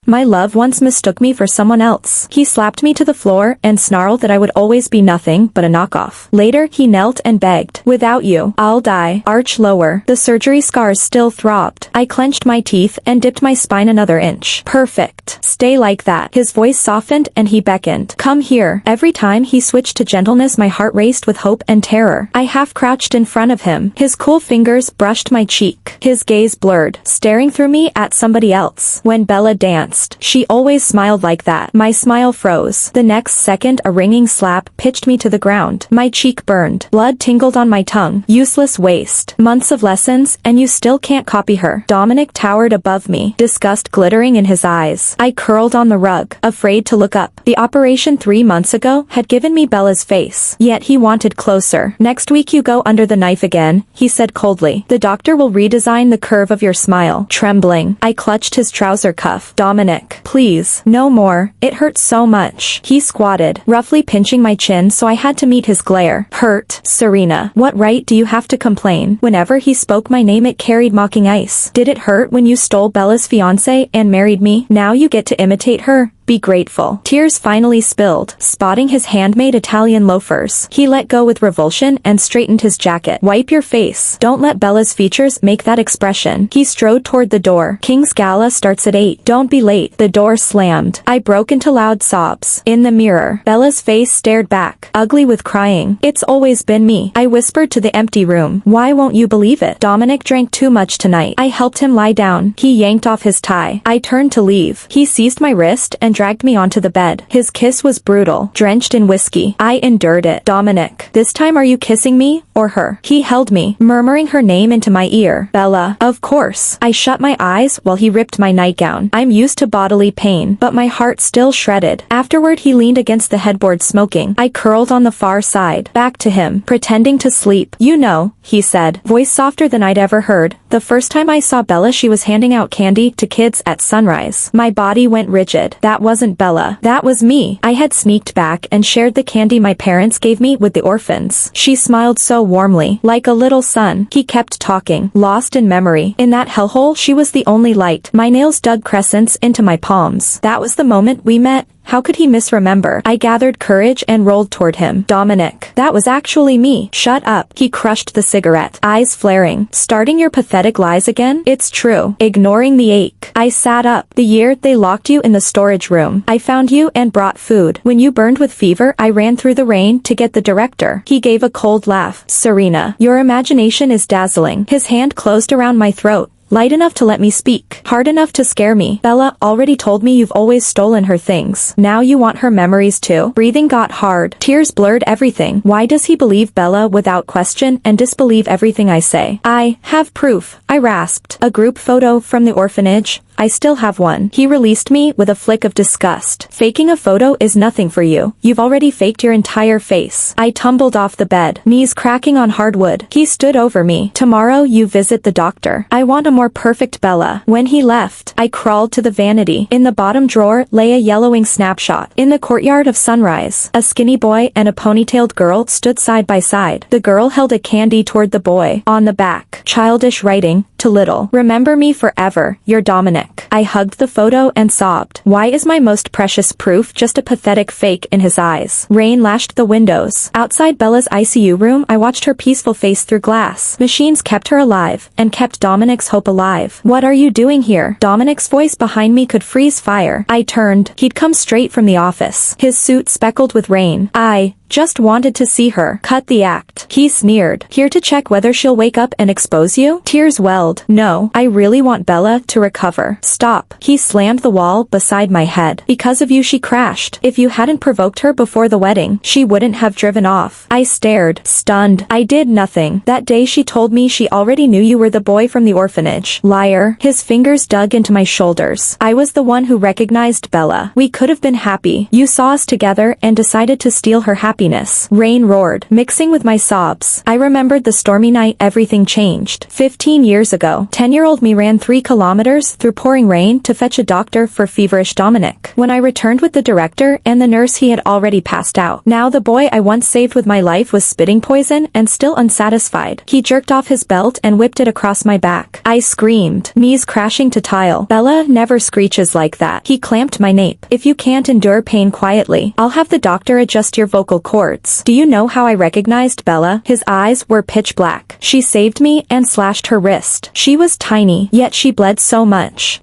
My love once mistook me for someone else. He slapped me to the floor and snarled that I would always be nothing but a knockoff. Later, he knelt and begged, "Without you, I'll die." Arch lower. The surgery scars still throbbed. I clenched my teeth and dipped my spine another inch. Perfect. Stay like that. His voice softened and he beckoned. Come here. Every time he switched to gentleness, my heart raced with hope and terror. I half crouched in front of him. His cool fingers brushed my cheek. His gaze blurred, staring through me at somebody else. When Bella danced, she always smiled like that. My smile froze. The next second, a ringing slap pitched me to the ground. My cheek burned. Blood tingled on my tongue. Useless waste. Months of lessons, and you still can't copy her. Dominic towered above me, disgust glittering in his eyes. I curled on the rug, afraid to look up. The operation 3 months ago had given me Bella's face, yet he wanted closer. Next week you go under the knife again, he said coldly. The doctor will redesign the curve of your smile. Trembling, I clutched his trouser cuff. Dominic, please, no more. It hurts so much. He squatted, roughly pinching my chin so I had to meet his glare. Hurt, Serena. What right do you have to complain? Whenever he spoke my name it carried mocking ice. Did it hurt when you stole Bella's fiancé and married me? Now you get to imitate her? Be grateful. Tears finally spilled, spotting his handmade Italian loafers. He let go with revulsion and straightened his jacket. Wipe your face. Don't let Bella's features make that expression. He strode toward the door. King's Gala starts at 8. Don't be late. The door slammed. I broke into loud sobs. In the mirror, Bella's face stared back, ugly with crying. It's always been me. I whispered to the empty room. Why won't you believe it? Dominic drank too much tonight. I helped him lie down. He yanked off his tie. I turned to leave. He seized my wrist and dragged me onto the bed. His kiss was brutal, drenched in whiskey. I endured it. Dominic, this time are you kissing me, or her? He held me, murmuring her name into my ear. Bella. Of course. I shut my eyes while he ripped my nightgown. I'm used to bodily pain, but my heart still shredded. Afterward he leaned against the headboard smoking. I curled on the far side, back to him, pretending to sleep. You know, he said, voice softer than I'd ever heard. The first time I saw Bella she was handing out candy to kids at sunrise. My body went rigid. That wasn't Bella. That was me. I had sneaked back and shared the candy my parents gave me with the orphans. She smiled so warmly, like a little sun. He kept talking, lost in memory. In that hellhole she was the only light. My nails dug crescents into my palms. That was the moment we met. How could he misremember? I gathered courage and rolled toward him. Dominic, that was actually me. Shut up. He crushed the cigarette, eyes flaring. Starting your pathetic lies again? It's true. Ignoring the ache. I sat up. The year they locked you in the storage room. I found you and brought food. When you burned with fever, I ran through the rain to get the director. He gave a cold laugh. Serena, your imagination is dazzling. His hand closed around my throat. Light enough to let me speak, hard enough to scare me. Bella already told me you've always stolen her things. Now you want her memories too. Breathing got hard. Tears blurred everything. Why does he believe Bella without question and disbelieve everything I say? I have proof. I rasped. A group photo from the orphanage. I still have one. He released me with a flick of disgust. Faking a photo is nothing for you. You've already faked your entire face. I tumbled off the bed, knees cracking on hardwood. He stood over me. Tomorrow you visit the doctor. I want a more perfect Bella. When he left, I crawled to the vanity. In the bottom drawer lay a yellowing snapshot. In the courtyard of Sunrise, a skinny boy and a ponytailed girl stood side by side. The girl held a candy toward the boy. On the back, childish writing, to little. Remember me forever, your Dominic. I hugged the photo and sobbed. Why is my most precious proof just a pathetic fake in his eyes? Rain lashed the windows. Outside Bella's ICU room I watched her peaceful face through glass. Machines kept her alive, and kept Dominic's hope alive. What are you doing here? Dominic's voice behind me could freeze fire. I turned. He'd come straight from the office. His suit speckled with rain. I just wanted to see her. Cut the act. He sneered. Here to check whether she'll wake up and expose you? Tears welled. No, I really want Bella to recover. Stop. He slammed the wall beside my head. Because of you she crashed. If you hadn't provoked her before the wedding, she wouldn't have driven off. I stared, stunned. I did nothing. That day she told me she already knew you were the boy from the orphanage. Liar. His fingers dug into my shoulders. I was the one who recognized Bella. We could have been happy. You saw us together and decided to steal her happiness. happiness. Rain roared, mixing with my sobs. I remembered the stormy night everything changed. 15 years ago, 10-year-old me ran 3 kilometers through pouring rain to fetch a doctor for feverish Dominic. When I returned with the director and the nurse, he had already passed out. Now the boy I once saved with my life was spitting poison and still unsatisfied. He jerked off his belt and whipped it across my back. I screamed, knees crashing to tile. Bella never screeches like that. He clamped my nape. If you can't endure pain quietly, I'll have the doctor adjust your vocal cords. Do you know how I recognized Bella? His eyes were pitch black. She saved me and slashed her wrist. She was tiny, yet she bled so much,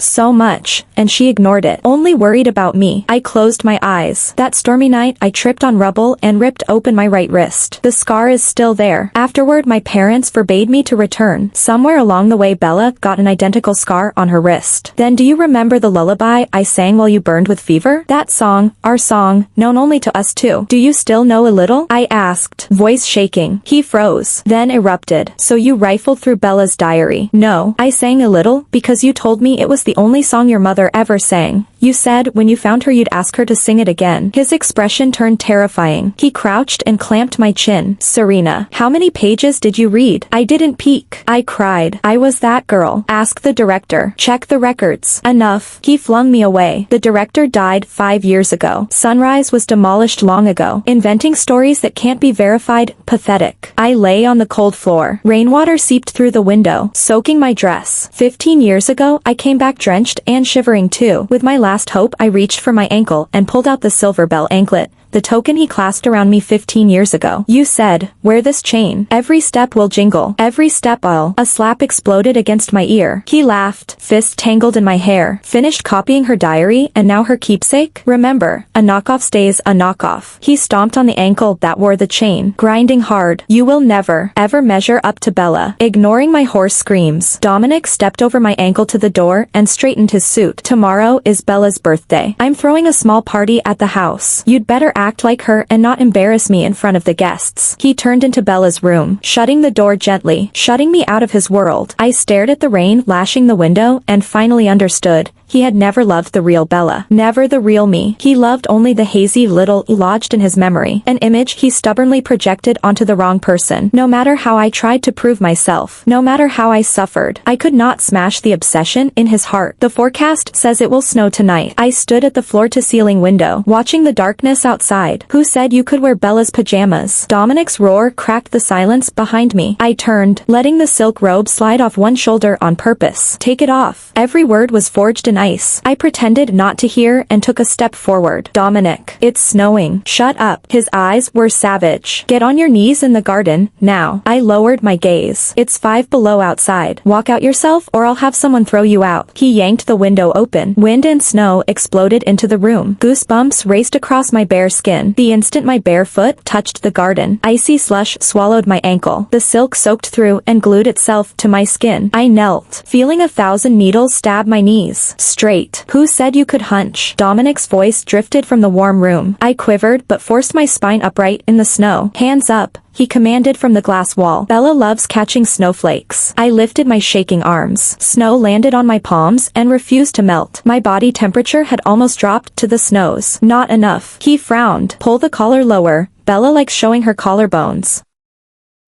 and she ignored it, only worried about me. I closed my eyes. That stormy night, I tripped on rubble and ripped open my right wrist. The scar is still there. Afterward, my parents forbade me to return. Somewhere along the way, Bella got an identical scar on her wrist. Then do you remember the lullaby I sang while you burned with fever? That song, our song, known only to us two. Do you still know a little? I asked, voice shaking. He froze, then erupted. So you rifled through Bella's diary? No, I sang a little because you told me it was the only song your mother ever sang. You said when you found her you'd ask her to sing it again. His expression turned terrifying. He crouched and clamped my chin. Serena, how many pages did you read? I didn't peek. I cried. I was that girl. Ask the director. Check the records. Enough. He flung me away. The director died 5 years ago. Sunrise was demolished long ago. Inventing stories that can't be verified. Pathetic. I lay on the cold floor. Rainwater seeped through the window, soaking my dress. 15 years ago, I came back drenched and shivering too. With my last hope, I reached for my ankle and pulled out the silver bell anklet, the token he clasped around me 15 years ago. You said, wear this chain. Every step will jingle. Every step I'll. A slap exploded against my ear. He laughed, fist tangled in my hair. Finished copying her diary and now her keepsake? Remember, a knockoff stays a knockoff. He stomped on the ankle that wore the chain, grinding hard. You will never, ever measure up to Bella. Ignoring my hoarse screams, Dominic stepped over my ankle to the door and straightened his suit. Tomorrow is Bella's birthday. I'm throwing a small party at the house. You'd better act like her and not embarrass me in front of the guests. He turned into Bella's room, shutting the door gently, shutting me out of his world. I stared at the rain lashing the window and finally understood. He had never loved the real Bella. Never the real me. He loved only the hazy little lodged in his memory. An image he stubbornly projected onto the wrong person. No matter how I tried to prove myself, no matter how I suffered, I could not smash the obsession in his heart. The forecast says it will snow tonight. I stood at the floor-to-ceiling window, watching the darkness outside. Who said you could wear Bella's pajamas? Dominic's roar cracked the silence behind me. I turned, letting the silk robe slide off one shoulder on purpose. Take it off. Every word was forged in ice. I pretended not to hear and took a step forward. Dominic, it's snowing. Shut up. His eyes were savage. Get on your knees in the garden, now. I lowered my gaze. It's 5 below outside. Walk out yourself or I'll have someone throw you out. He yanked the window open. Wind and snow exploded into the room. Goosebumps raced across my bare skin. The instant my bare foot touched the garden, icy slush swallowed my ankle. The silk soaked through and glued itself to my skin. I knelt, feeling 1,000 needles stab my knees. Straight. Who said you could hunch? Dominic's voice drifted from the warm room. I quivered but forced my spine upright in the snow. Hands up, he commanded from the glass wall. Bella loves catching snowflakes. I lifted my shaking arms. Snow landed on my palms and refused to melt. My body temperature had almost dropped to the snows. Not enough. He frowned. Pull the collar lower. Bella likes showing her collarbones.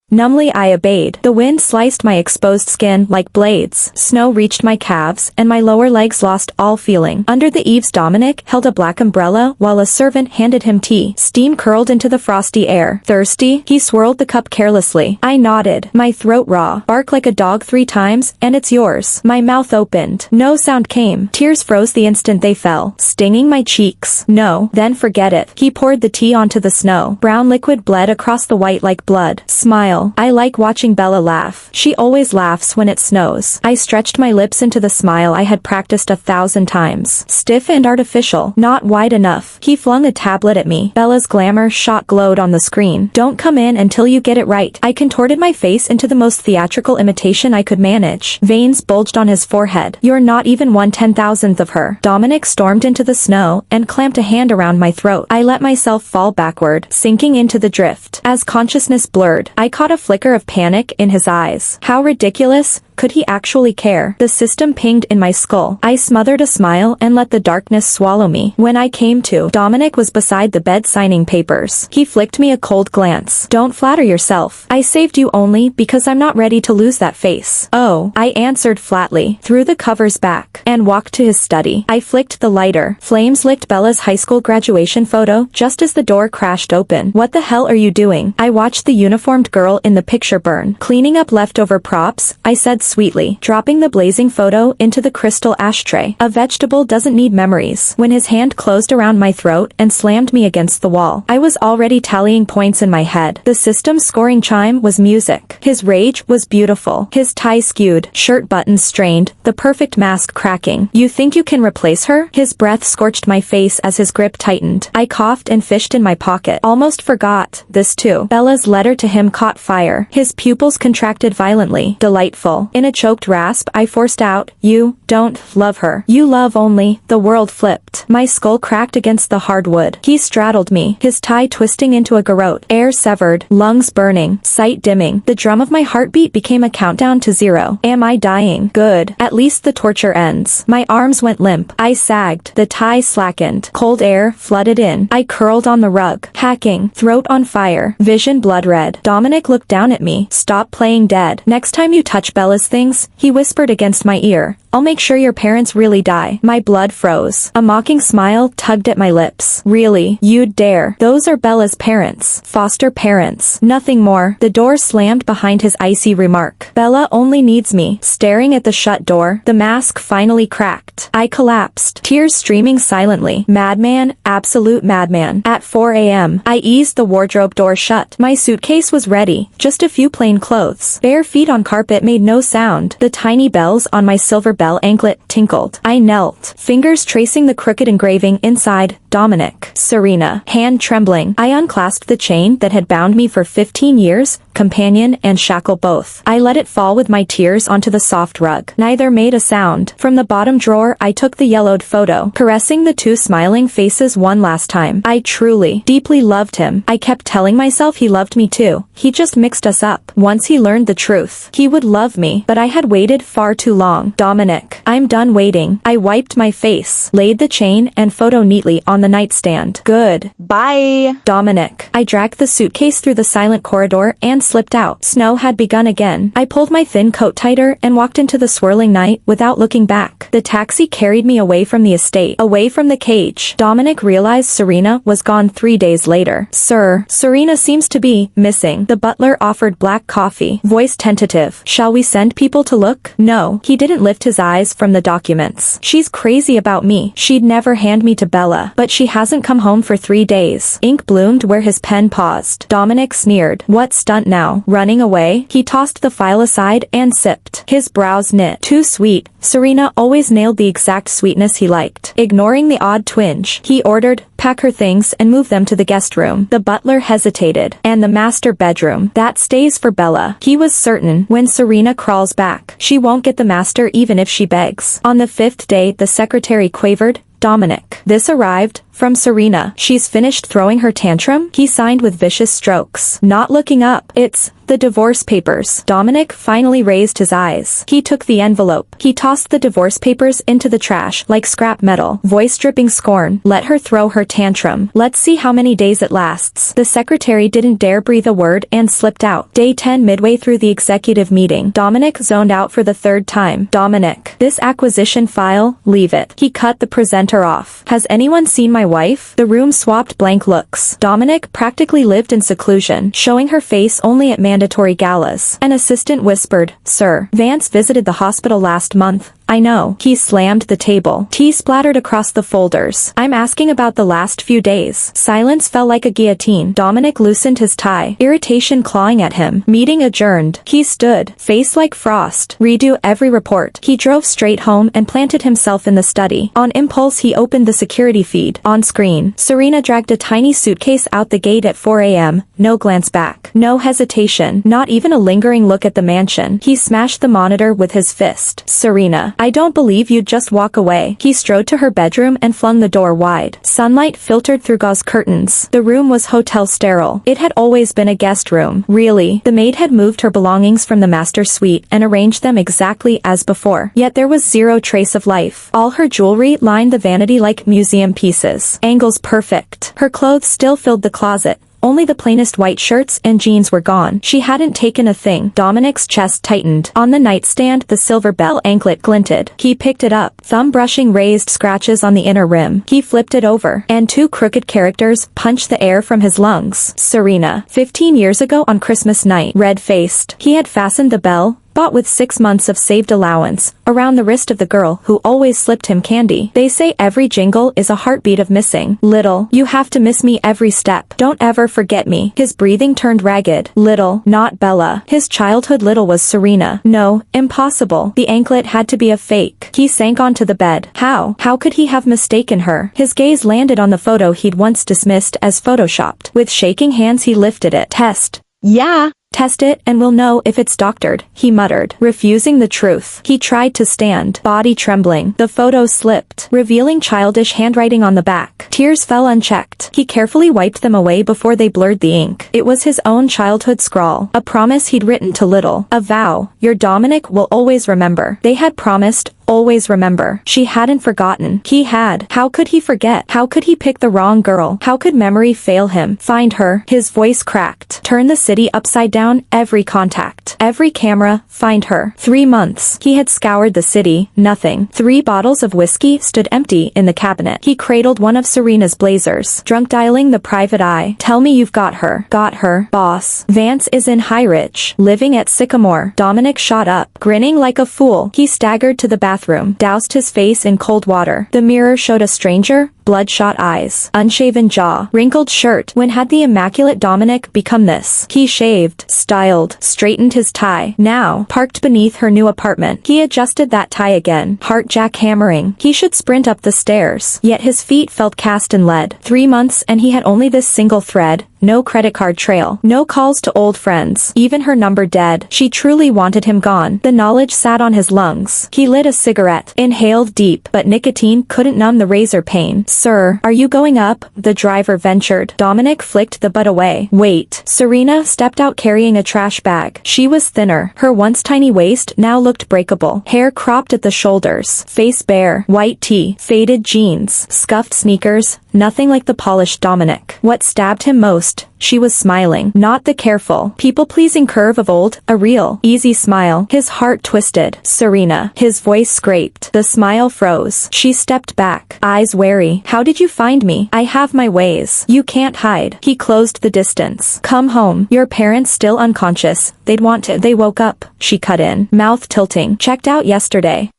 Numbly I obeyed. The wind sliced my exposed skin like blades. Snow reached my calves, and my lower legs lost all feeling. Under the eaves Dominic held a black umbrella while a servant handed him tea. Steam curled into the frosty air. Thirsty? He swirled the cup carelessly. I nodded, my throat raw. Bark like a dog 3 times, and it's yours. My mouth opened. No sound came. Tears froze the instant they fell, stinging my cheeks. No, then forget it. He poured the tea onto the snow. Brown liquid bled across the white like blood. Smile. I like watching Bella laugh. She always laughs when it snows. I stretched my lips into the smile I had practiced 1,000 times. Stiff and artificial, not wide enough. He flung a tablet at me. Bella's glamour shot glowed on the screen. Don't come in until you get it right. I contorted my face into the most theatrical imitation I could manage. Veins bulged on his forehead. You're not even 1/10,000th of her. Dominic stormed into the snow and clamped a hand around my throat. I let myself fall backward, sinking into the drift. As consciousness blurred, I caught a flicker of panic in his eyes. How ridiculous, Could he actually care? The system pinged in my skull. I smothered a smile and let the darkness swallow me. When I came to, Dominic was beside the bed signing papers. He flicked me a cold glance. Don't flatter yourself. I saved you only because I'm not ready to lose that face. Oh, I answered flatly, threw the covers back, and walked to his study. I flicked the lighter. Flames licked Bella's high school graduation photo just as the door crashed open. What the hell are you doing? I watched the uniformed girl in the picture burn. Cleaning up leftover props, I said sweetly, dropping the blazing photo into the crystal ashtray. A vegetable doesn't need memories. When his hand closed around my throat and slammed me against the wall, I was already tallying points in my head. The system's scoring chime was music. His rage was beautiful. His tie skewed, shirt buttons strained, the perfect mask cracking. You think you can replace her? His breath scorched my face as his grip tightened. I coughed and fished in my pocket. Almost forgot this too. Bella's letter to him caught fire. His pupils contracted violently. Delightful. In a choked rasp, I forced out, you don't love her. You love only. The world flipped. My skull cracked against the hardwood. He straddled me, his tie twisting into a garrote. Air severed, lungs burning, sight dimming. The drum of my heartbeat became a countdown to 0. Am I dying? Good. At least the torture ends. My arms went limp. I sagged. The tie slackened. Cold air flooded in. I curled on the rug. Hacking. Throat on fire. Vision blood red. Dominic looked down at me. Stop playing dead. Next time you touch Bella's things, he whispered against my ear, I'll make sure your parents really die. My blood froze. A mocking smile tugged at my lips. Really? You'd dare? Those are Bella's parents. Foster parents. Nothing more. The door slammed behind his icy remark. Bella only needs me. Staring at the shut door, the mask finally cracked. I collapsed. Tears streaming silently. Madman, absolute madman. At 4 a.m., I eased the wardrobe door shut. My suitcase was ready. Just a few plain clothes. Bare feet on carpet made no sound. The tiny bells on my silver bell anklet tinkled. I knelt, fingers tracing the crooked engraving inside, Dominic, Serena, hand trembling. I unclasped the chain that had bound me for 15 years, companion and shackle both. I let it fall with my tears onto the soft rug. Neither made a sound. From the bottom drawer I took the yellowed photo, caressing the two smiling faces one last time. I truly, deeply loved him. I kept telling myself he loved me too. He just mixed us up. Once he learned the truth, he would love me, but I had waited far too long. Dominic, I'm done waiting. I wiped my face, laid the chain and photo neatly on the nightstand. Good. Bye. Dominic. I dragged the suitcase through the silent corridor and slipped out. Snow had begun again. I pulled my thin coat tighter and walked into the swirling night without looking back. The taxi carried me away from the estate, away from the cage. Dominic realized Serena was gone 3 days later. Sir, Serena seems to be missing. The butler offered black coffee, voice tentative. Shall we send people to look? No. He didn't lift his eyes from the documents. She's crazy about me. She'd never hand me to Bella, but she hasn't come home for 3 days. Ink bloomed where his pen paused. Dominic sneered. What stunt now? Running away? He tossed the file aside and sipped. His brows knit. Too sweet. Serena always nailed the exact sweetness he liked. Ignoring the odd twinge, he ordered, pack her things and move them to the guest room. The butler hesitated. And the master bedroom. That stays for Bella. He was certain, when Serena crawls back, she won't get the master even if she begs. On the 5th day, the secretary quavered, Dominic. This arrived from Serena. She's finished throwing her tantrum? He signed with vicious strokes. Not looking up. It's the divorce papers. Dominic finally raised his eyes. He took the envelope. He tossed the divorce papers into the trash like scrap metal. Voice dripping scorn. Let her throw her tantrum. Let's see how many days it lasts. The secretary didn't dare breathe a word and slipped out. Day 10 midway through the executive meeting. Dominic zoned out for the 3rd time. Dominic. This acquisition file, leave it. He cut the presenter off. Has anyone seen my wife? The room swapped blank looks. Dominic practically lived in seclusion, showing her face only at mandatory galas. An assistant whispered, Sir, Vance visited the hospital last month. I know. He slammed the table. Tea splattered across the folders. I'm asking about the last few days. Silence fell like a guillotine. Dominic loosened his tie, irritation clawing at him. Meeting adjourned. He stood, face like frost. Redo every report. He drove straight home and planted himself in the study. On impulse he opened the security feed. On screen, Serena dragged a tiny suitcase out the gate at 4 a.m. No glance back. No hesitation. Not even a lingering look at the mansion. He smashed the monitor with his fist. Serena. I don't believe you'd just walk away. He strode to her bedroom and flung the door wide. Sunlight filtered through gauze curtains. The room was hotel sterile. It had always been a guest room. Really, the maid had moved her belongings from the master suite and arranged them exactly as before. Yet there was zero trace of life. All her jewelry lined the vanity like museum pieces. Angles perfect. Her clothes still filled the closet. Only the plainest white shirts and jeans were gone. She hadn't taken a thing. Dominic's chest tightened. On the nightstand, the silver bell anklet glinted. He picked it up, thumb brushing raised scratches on the inner rim. He flipped it over, and two crooked characters punched the air from his lungs. Serena. 15 years ago on Christmas night. Red-faced. He had fastened the bell, bought with 6 months of saved allowance, around the wrist of the girl who always slipped him candy. They say every jingle is a heartbeat of missing. Little, you have to miss me every step. Don't ever forget me. His breathing turned ragged. Little, not Bella. His childhood little was Serena. No, impossible. The anklet had to be a fake. He sank onto the bed. How could he have mistaken her? His gaze landed on the photo he'd once dismissed as photoshopped. With shaking hands he lifted it. Test. Yeah. Test it and we'll know if it's doctored, he muttered, refusing the truth. He tried to stand, body trembling. The photo slipped, revealing childish handwriting on the back. Tears fell unchecked. He carefully wiped them away before they blurred the ink. It was his own childhood scrawl, a promise he'd written to Little. A vow. Your Dominic will always remember. They had promised, always remember. She hadn't forgotten. He had. How could he forget? How could he pick the wrong girl? How could memory fail him? Find her. His voice cracked. Turn the city upside down, every contact. Every camera, find her. 3 months. He had scoured the city, nothing. 3 bottles of whiskey stood empty in the cabinet. He cradled one of Serena's blazers. Drunk dialing the private eye. Tell me you've got her. Got her. Boss. Vance is in High Ridge. Living at Sycamore. Dominic shot up. Grinning like a fool. He staggered to the bathroom, doused his face in cold water. The mirror showed a stranger, bloodshot eyes, unshaven jaw, wrinkled shirt. When had the immaculate Dominic become this? He shaved, styled, straightened his tie. Now, parked beneath her new apartment. He adjusted that tie again, heart jackhammering. He should sprint up the stairs. Yet his feet felt cast in lead. 3 months and he had only this single thread. No credit card trail. No calls to old friends. Even her number dead. She truly wanted him gone. The knowledge sat on his lungs. He lit a cigarette. Inhaled deep, but nicotine couldn't numb the razor pain. Sir, are you going up? The driver ventured. Dominic flicked the butt away. Wait. Serena stepped out carrying a trash bag. She was thinner. Her once tiny waist now looked breakable. Hair cropped at the shoulders. Face bare. White tee. Faded jeans. Scuffed sneakers. Nothing like the polished Dominic. What stabbed him most, she was smiling. Not the careful, people-pleasing curve of old, a real, easy smile. His heart twisted. Serena. His voice scraped. The smile froze. She stepped back, eyes wary. How did you find me? I have my ways. You can't hide. He closed the distance. Come home. Your parents still unconscious. They'd want to. They woke up. She cut in, mouth tilting. Checked out yesterday.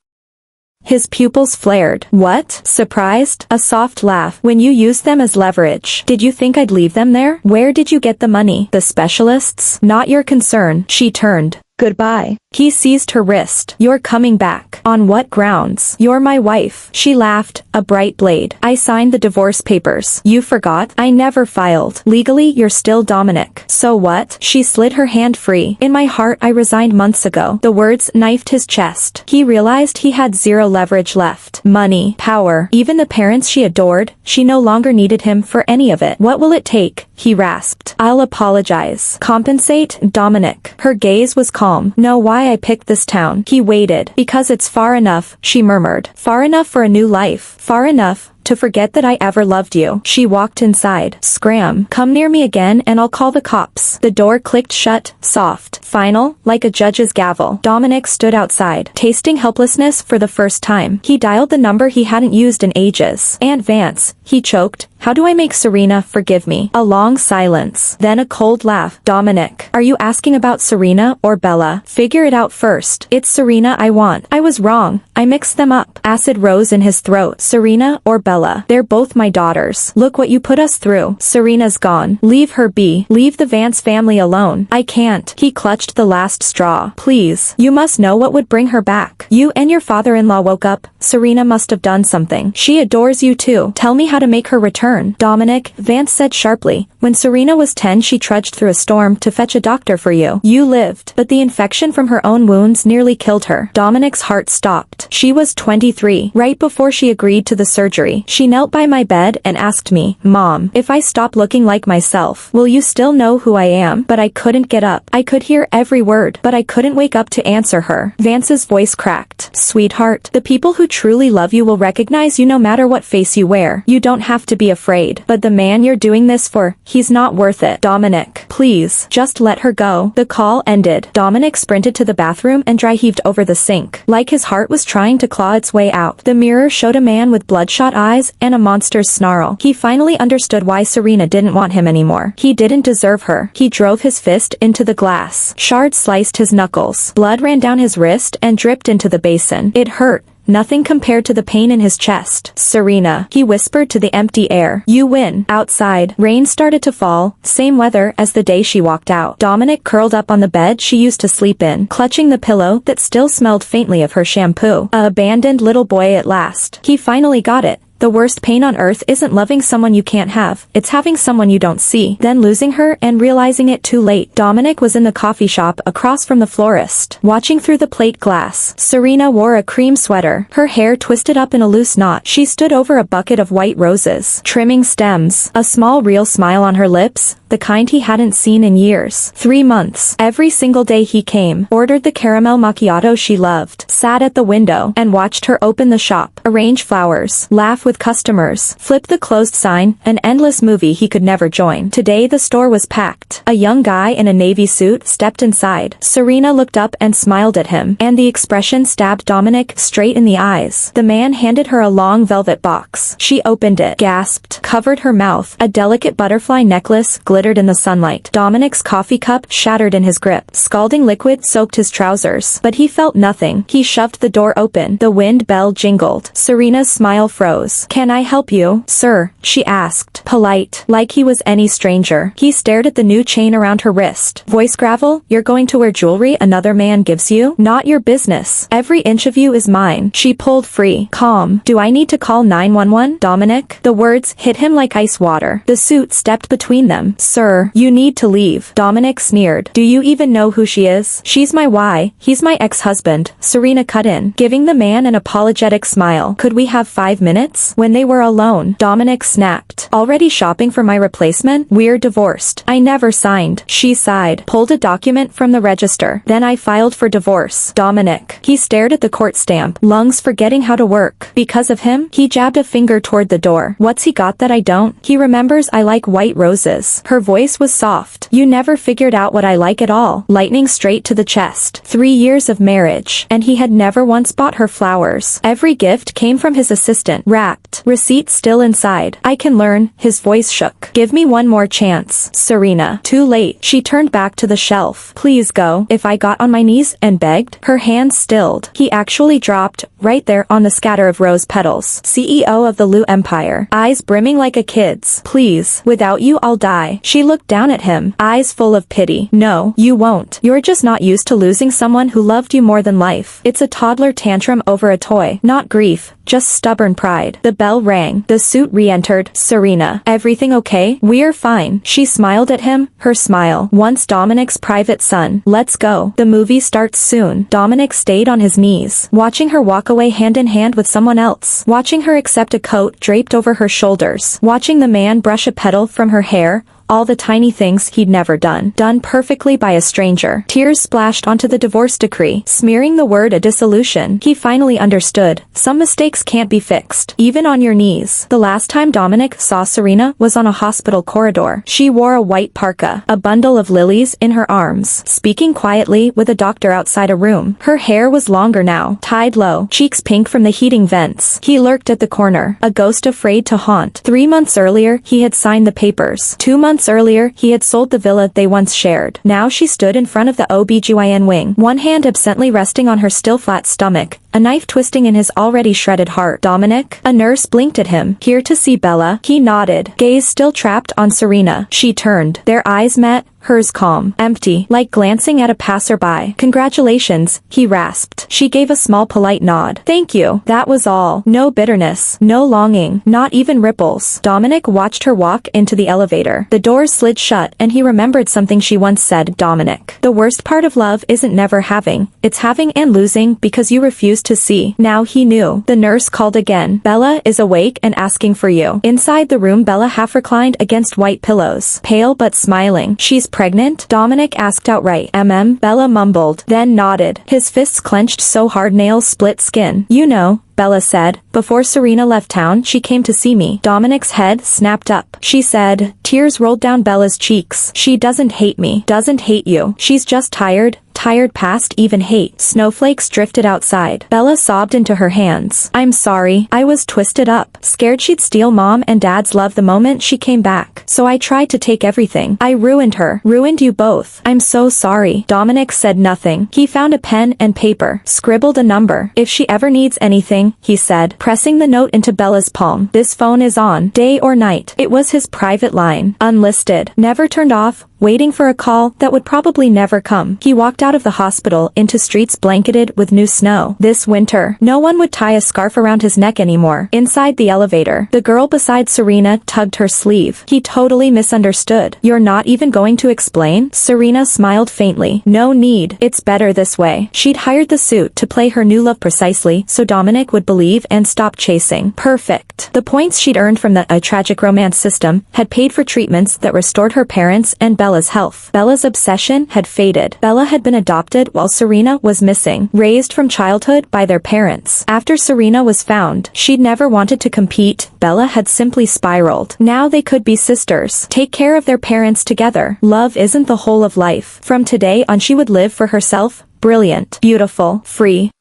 His pupils flared. What? Surprised? A soft laugh. When you used them as leverage. Did you think I'd leave them there? Where did you get the money? The specialists? Not your concern. She turned. Goodbye. He seized her wrist. You're coming back. On what grounds? You're my wife. She laughed, a bright blade. I signed the divorce papers. You forgot? I never filed. Legally, you're still Dominic. So what? She slid her hand free. In my heart, I resigned months ago. The words knifed his chest. He realized he had zero leverage left. Money, power, even the parents she adored. She no longer needed him for any of it. What will it take? He rasped. I'll apologize. Compensate, Dominic. Her gaze was calm. Know why I picked this town? He waited. Because it's far enough, she murmured. Far enough for a new life. Far enough to forget that I ever loved you. She walked inside. Scram. Come near me again and I'll call the cops. The door clicked shut, soft, final, like a judge's gavel. Dominic stood outside, tasting helplessness for the first time. He dialed the number he hadn't used in ages. Aunt Vance, he choked. How do I make Serena forgive me? A long silence. Then a cold laugh. Dominic, are you asking about Serena or Bella? Figure it out first. It's Serena I want. I was wrong. I mixed them up. Acid rose in his throat. Serena or Bella? umbrella. They're both my daughters. Look what you put us through. Serena's gone. Leave her be. Leave the Vance family alone. I can't. He clutched the last straw. Please. You must know what would bring her back. You and your father-in-law woke up. Serena must have done something. She adores you too. Tell me how to make her return. Dominic, Vance said sharply. When Serena was 10, she trudged through a storm to fetch a doctor for you. You lived, but the infection from her own wounds nearly killed her. Dominic's heart stopped. She was 23. Right before she agreed to the surgery, she knelt by my bed and asked me, Mom, if I stop looking like myself, will you still know who I am? But I couldn't get up. I could hear every word, but I couldn't wake up to answer her. Vance's voice cracked. Sweetheart, the people who truly love you will recognize you no matter what face you wear. You don't have to be afraid. But the man you're doing this for, he's not worth it. Dominic, please, just let her go. The call ended. Dominic sprinted to the bathroom and dry-heaved over the sink, like his heart was trying to claw its way out. The mirror showed a man with bloodshot eyes and a monster's snarl. He finally understood why Serena didn't want him anymore. He didn't deserve her. He drove his fist into the glass. Shards sliced his knuckles. Blood ran down his wrist and dripped into the basin. It hurt. Nothing compared to the pain in his chest. Serena, he whispered to the empty air. You win. Outside, rain started to fall, same weather as the day she walked out. Dominic curled up on the bed she used to sleep in, clutching the pillow that still smelled faintly of her shampoo. A abandoned little boy at last. He finally got it. The worst pain on earth isn't loving someone you can't have, it's having someone you don't see, then losing her and realizing it too late. Dominic was in the coffee shop across from the florist, watching through the plate glass. Serena wore a cream sweater, her hair twisted up in a loose knot. She stood over a bucket of white roses, trimming stems, a small real smile on her lips, the kind he hadn't seen in years. 3 months. Every single day he came, ordered the caramel macchiato she loved, sat at the window, and watched her open the shop, arrange flowers, laugh with customers, flip the closed sign, an endless movie he could never join. Today the store was packed. A young guy in a navy suit stepped inside. Serena looked up and smiled at him, and the expression stabbed Dominic straight in the eyes. The man handed her a long velvet box. She opened it, gasped, covered her mouth. A delicate butterfly necklace glittered in the sunlight. Dominic's coffee cup shattered in his grip. Scalding liquid soaked his trousers, but he felt nothing. He shoved the door open. The wind bell jingled. Serena's smile froze. Can I help you, sir? She asked, polite, like he was any stranger. He stared at the new chain around her wrist. Voice gravel, you're going to wear jewelry another man gives you? Not your business. Every inch of you is mine. She pulled free. Calm. Do I need to call 911? Dominic? The words hit him like ice water. The suit stepped between them. Sir, you need to leave. Dominic sneered. Do you even know who she is? She's my why. He's my ex-husband. Serena cut in, giving the man an apologetic smile. Could we have 5 minutes? When they were alone, Dominic snapped. Already shopping for my replacement? We're divorced. I never signed. She sighed, pulled a document from the register. Then I filed for divorce. Dominic. He stared at the court stamp, lungs forgetting how to work. Because of him, he jabbed a finger toward the door. What's he got that I don't? He remembers I like white roses. Her voice was soft. You never figured out what I like at all. Lightning straight to the chest. 3 years of marriage. And he had never once bought her flowers. Every gift came from his assistant, wrapped. Receipt still inside. I can learn. His voice shook. Give me one more chance. Serena. Too late. She turned back to the shelf. Please go. If I got on my knees and begged, her hands stilled. He actually dropped, right there on the scatter of rose petals. CEO of the Lu Empire. Eyes brimming like a kid's. Please. Without you I'll die. She looked down at him, eyes full of pity. No, you won't. You're just not used to losing someone who loved you more than life. It's a toddler tantrum over a toy. Not grief, just stubborn pride. The bell rang. The suit re-entered. Serena. Everything okay? We're fine. She smiled at him, her smile. Once Dominic's private son. Let's go. The movie starts soon. Dominic stayed on his knees, watching her walk away hand in hand with someone else. Watching her accept a coat draped over her shoulders. Watching the man brush a petal from her hair. All the tiny things he'd never done perfectly by a stranger. Tears splashed onto the divorce decree, smearing the word a dissolution. He finally understood. Some mistakes can't be fixed, even on your knees. The last time Dominic saw Serena was on a hospital corridor. She wore a white parka, a bundle of lilies in her arms, speaking quietly with a doctor outside a room. Her hair was longer now, tied low, cheeks pink from the heating vents. He lurked at the corner, a ghost afraid to haunt. 3 months earlier, he had signed the papers. 2 months earlier, he had sold the villa they once shared. Now she stood in front of the OBGYN wing, one hand absently resting on her still flat stomach, a knife twisting in his already shredded heart. Dominic? A nurse blinked at him. Here to see Bella? He nodded, gaze still trapped on Serena. She turned. Their eyes met. Hers calm, empty, like glancing at a passerby. Congratulations, he rasped. She gave a small polite nod. Thank you. That was all. No bitterness, no longing, not even ripples. Dominic watched her walk into the elevator. The doors slid shut and he remembered something she once said. Dominic, the worst part of love isn't never having, it's having and losing because you refuse to see. Now he knew. The nurse called again. Bella is awake and asking for you. Inside the room, Bella half reclined against white pillows, pale but smiling. She's pregnant? Dominic asked outright. Bella mumbled, then nodded. His fists clenched so hard nails split skin. You know, Bella said. Before Serena left town, she came to see me. Dominic's head snapped up. She said. Tears rolled down Bella's cheeks. She doesn't hate me. Doesn't hate you. She's just tired. Tired past even hate. Snowflakes drifted outside. Bella sobbed into her hands. I'm sorry. I was twisted up. Scared she'd steal mom and dad's love the moment she came back. So I tried to take everything. I ruined her. Ruined you both. I'm so sorry. Dominic said nothing. He found a pen and paper. Scribbled a number. If she ever needs anything, he said, pressing the note into Bella's palm. This phone is on, day or night. It was his private line. Unlisted. Never turned off. Waiting for a call that would probably never come. He walked out of the hospital into streets blanketed with new snow. This winter, no one would tie a scarf around his neck anymore. Inside the elevator, the girl beside Serena tugged her sleeve. He totally misunderstood. You're not even going to explain? Serena smiled faintly. No need. It's better this way. She'd hired the suit to play her new love precisely so Dominic would believe and stop chasing. Perfect. The points she'd earned from the tragic romance system had paid for treatments that restored her parents and Bella's health. Bella's obsession had faded. Bella had been adopted while Serena was missing, raised from childhood by their parents. After Serena was found, she'd never wanted to compete. Bella had simply spiraled. Now they could be sisters, take care of their parents together. Love isn't the whole of life. From today on she would live for herself, brilliant, beautiful, free.